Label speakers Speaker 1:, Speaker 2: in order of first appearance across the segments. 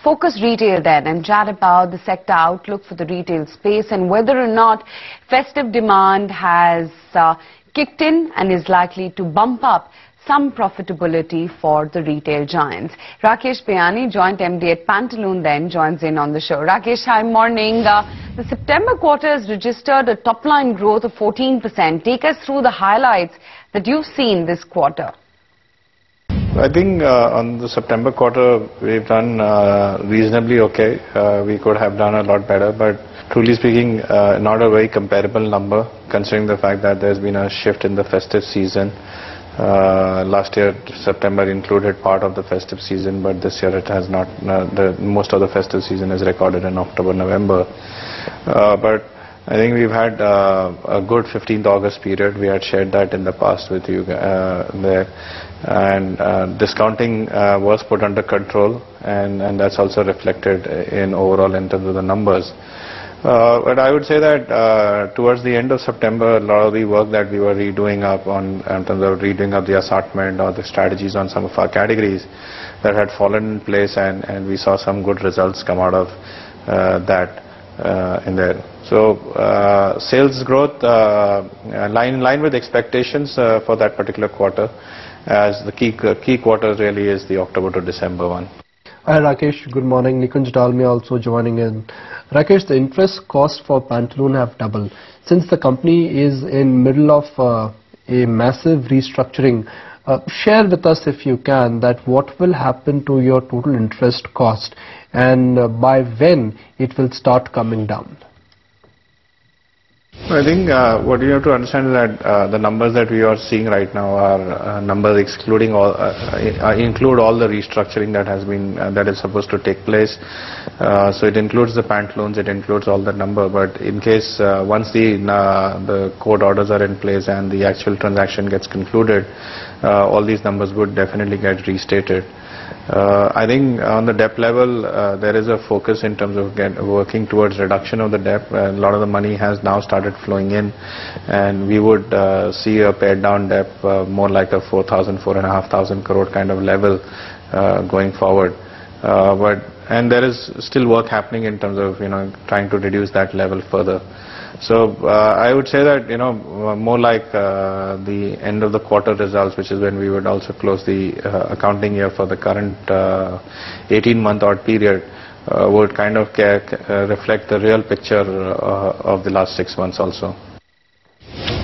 Speaker 1: Focus Retail then and chat about the sector outlook for the retail space and whether or not festive demand has kicked in and is likely to bump up some profitability for the retail giants. Rakesh Payani, Joint MD at Pantaloons, then joins in on the show. Rakesh, hi, morning. The September quarter has registered a top-line growth of 14%. Take us through the highlights that you've seen this quarter.
Speaker 2: I think on the September quarter, we've done reasonably okay. We could have done a lot better, but truly speaking, not a very comparable number, considering the fact that there's been a shift in the festive season. Last year, September included part of the festive season, but this year it has not. Most of the festive season is recorded in October, November. But I think we've had a good 15th August period. We had shared that in the past with you there. And discounting was put under control, and that's also reflected in overall in terms of the numbers. But I would say that towards the end of September, a lot of the work that we were redoing up on in terms of redoing up the assortment or the strategies on some of our categories that had fallen in place, and we saw some good results come out of that in there. So sales growth in line with expectations for that particular quarter, as the key quarter really is the October to December one.
Speaker 3: Hi Rakesh, good morning. Nikunj Dalmia also joining in. Rakesh, the interest cost for Pantaloons have doubled. Since the company is in middle of a massive restructuring, share with us if you can that what will happen to your total interest cost and by when it will start coming down.
Speaker 2: I think what you have to understand is that the numbers that we are seeing right now are numbers excluding all, include all the restructuring that has been that is supposed to take place. So it includes the Pantaloons, it includes all the number. But in case once the court orders are in place and the actual transaction gets concluded, all these numbers would definitely get restated. I think on the debt level, there is a focus in terms of working towards reduction of the debt. A lot of the money has now started flowing in, and we would see a pared down debt more like a 4,500 crore kind of level going forward. And there is still work happening in terms of trying to reduce that level further. So I would say that more like the end of the quarter results, which is when we would also close the accounting year for the current 18-month odd period, would kind of reflect the real picture of the last 6 months also.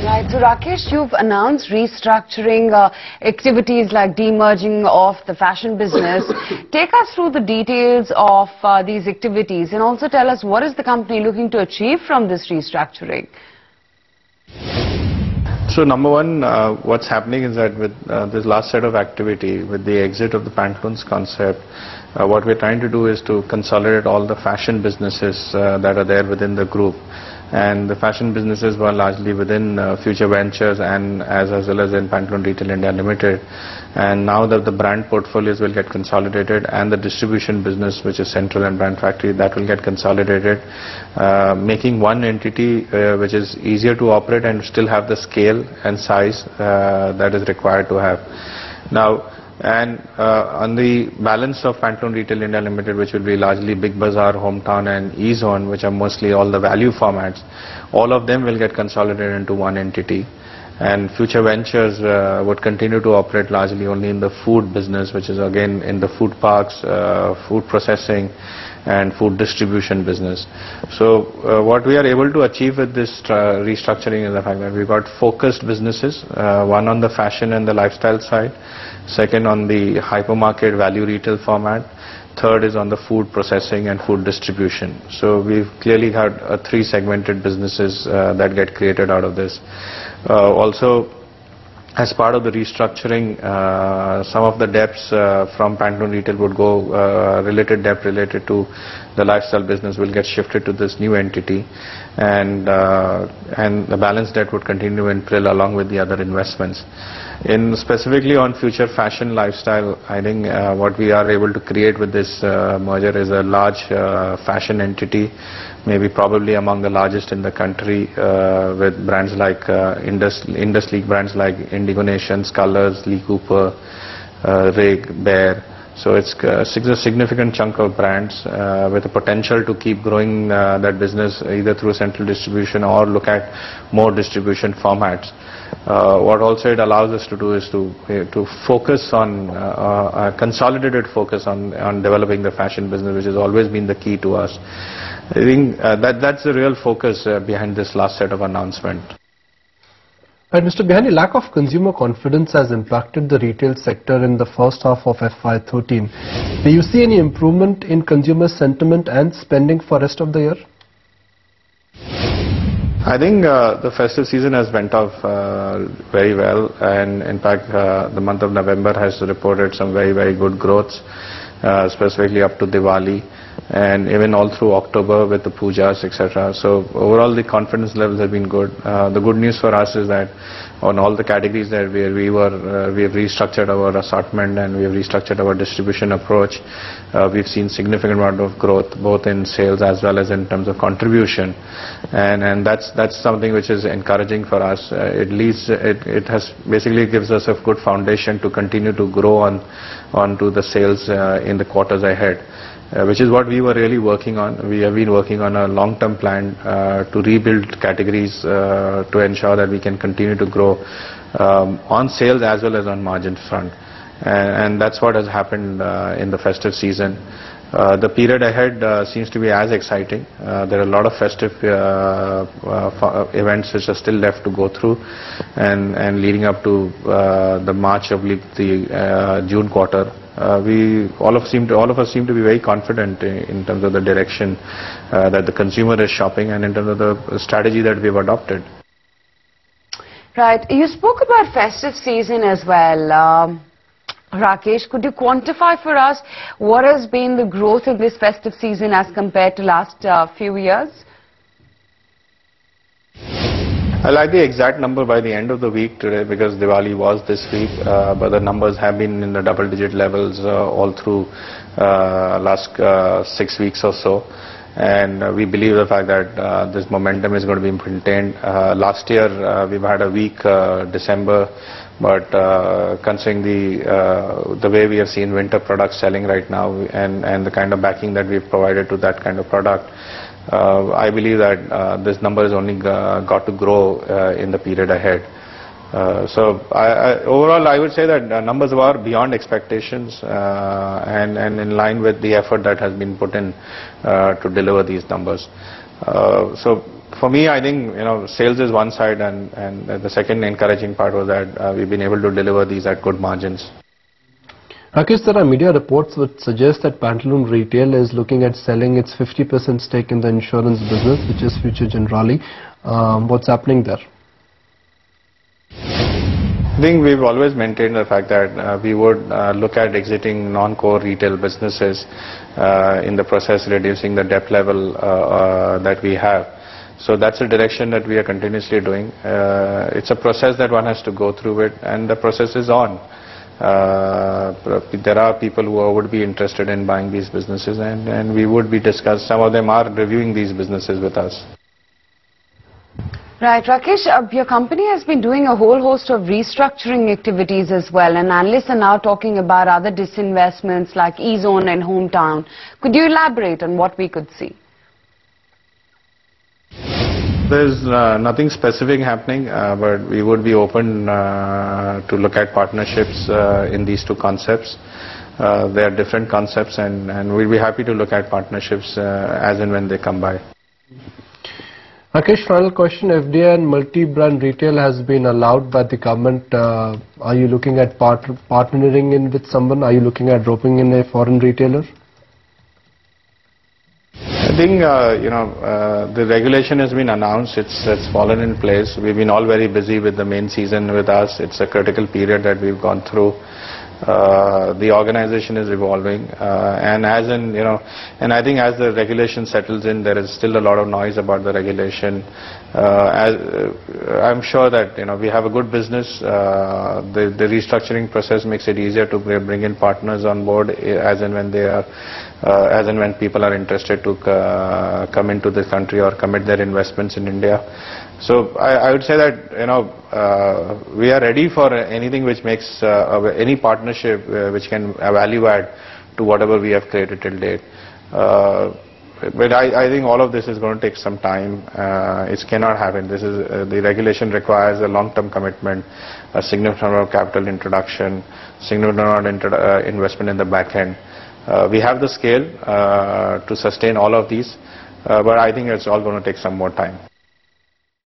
Speaker 1: Right. So Rakesh, you've announced restructuring activities like demerging of the fashion business. Take us through the details of these activities and also tell us what is the company looking to achieve from this restructuring.
Speaker 2: So number one, what's happening is that with this last set of activity, with the exit of the Pantaloons concept, what we're trying to do is to consolidate all the fashion businesses that are there within the group. And the fashion businesses were largely within Future Ventures and as well as in Pantaloons Retail India Limited. And now that the brand portfolios will get consolidated and the distribution business, which is Central and Brand Factory, that will get consolidated, making one entity which is easier to operate and still have the scale and size that is required to have. Now, and on the balance of Pantaloons Retail India Limited, which will be largely Big Bazaar, Hometown and E-Zone, which are mostly all the value formats, all of them will get consolidated into one entity. And Future Ventures would continue to operate largely only in the food business, which is again in the food parks, food processing and food distribution business. So what we are able to achieve with this restructuring is the fact that we've got focused businesses, one on the fashion and the lifestyle side, second on the hypermarket value retail format, third is on the food processing and food distribution. So we've clearly had 3 segmented businesses that get created out of this. Also, as part of the restructuring, some of the debts from Pantaloons Retail would go, related debt related to the lifestyle business will get shifted to this new entity, and the balance debt would continue in PRIL along with the other investments. Specifically on Future Fashion Lifestyle, I think what we are able to create with this merger is a large fashion entity, maybe probably among the largest in the country, with brands like Indus League brands like Indigo Nations, Colors, Lee Cooper, Rig, Bear. So it's a significant chunk of brands with the potential to keep growing that business either through central distribution or look at more distribution formats. What also it allows us to do is to focus on a consolidated focus on developing the fashion business, which has always been the key to us. I think that's the real focus behind this last set of announcement.
Speaker 3: Right, Mr. Bihani, lack of consumer confidence has impacted the retail sector in the first half of FY13. Do you see any improvement in consumer sentiment and spending for rest of the year?
Speaker 2: I think the festive season has went off very well, and in fact the month of November has reported some very good growths, specifically up to Diwali, and even all through October with the pujas, etc. So overall the confidence levels have been good. The good news for us is that on all the categories that we have restructured our assortment and we have restructured our distribution approach. We've seen significant amount of growth both in sales as well as in terms of contribution, and that's something which is encouraging for us. It has basically gives us a good foundation to continue to grow onto the sales in the quarters ahead. Which is what we were really working on. We have been working on a long-term plan to rebuild categories to ensure that we can continue to grow on sales as well as on margin front. And that's what has happened in the festive season. The period ahead seems to be as exciting. There are a lot of festive events which are still left to go through, and leading up to the March of the June quarter. All of us seem to be very confident in terms of the direction that the consumer is shopping and in terms of the strategy that we've adopted.
Speaker 1: Right. You spoke about festive season as well. Rakesh, could you quantify for us what has been the growth in this festive season as compared to last few years?
Speaker 2: I like the exact number by the end of the week today because Diwali was this week, but the numbers have been in the double-digit levels all through last 6 weeks or so. And we believe the fact that this momentum is going to be maintained. Last year we've had a weak December, but considering the way we have seen winter products selling right now and the kind of backing that we've provided to that kind of product, I believe that this number has only got to grow in the period ahead. So overall I would say that numbers were beyond expectations and in line with the effort that has been put in to deliver these numbers. So for me, I think sales is one side, and the second encouraging part was that we've been able to deliver these at good margins.
Speaker 3: Rakesh, there are media reports which suggest that Pantaloon Retail is looking at selling its 50% stake in the insurance business, which is Future Generali. What's happening there?
Speaker 2: I think we've always maintained the fact that we would look at exiting non-core retail businesses in the process reducing the debt level that we have. So that's the direction that we are continuously doing. It's a process that one has to go through it, and the process is on. There are people who would be interested in buying these businesses, and we would be discussing. Some of them are reviewing these businesses with us.
Speaker 1: Right, Rakesh, your company has been doing a whole host of restructuring activities as well, and analysts are now talking about other disinvestments like E-Zone and Hometown. Could you elaborate on what we could see?
Speaker 2: There's nothing specific happening, but we would be open to look at partnerships in these two concepts. They are different concepts, and we'll be happy to look at partnerships as and when they come by.
Speaker 3: Rakesh, final question. FDI and multi-brand retail has been allowed by the government. Are you looking at partnering in with someone? Are you looking at roping in a foreign retailer?
Speaker 2: I think the regulation has been announced. It's fallen in place. We've been all very busy with the main season with us. It's a critical period that we've gone through. The organization is evolving, and I think as the regulation settles in, there is still a lot of noise about the regulation. I'm sure that we have a good business. The restructuring process makes it easier to bring in partners on board as and when they are as and when people are interested to come into the country or commit their investments in India. So I would say that, you know, we are ready for anything which makes any partnership which can value add to whatever we have created till date. But I think all of this is going to take some time. It cannot happen. This is the regulation requires a long-term commitment, a significant amount of capital introduction, significant amount of investment in the back end. We have the scale to sustain all of these, but I think it's all going to take some more time.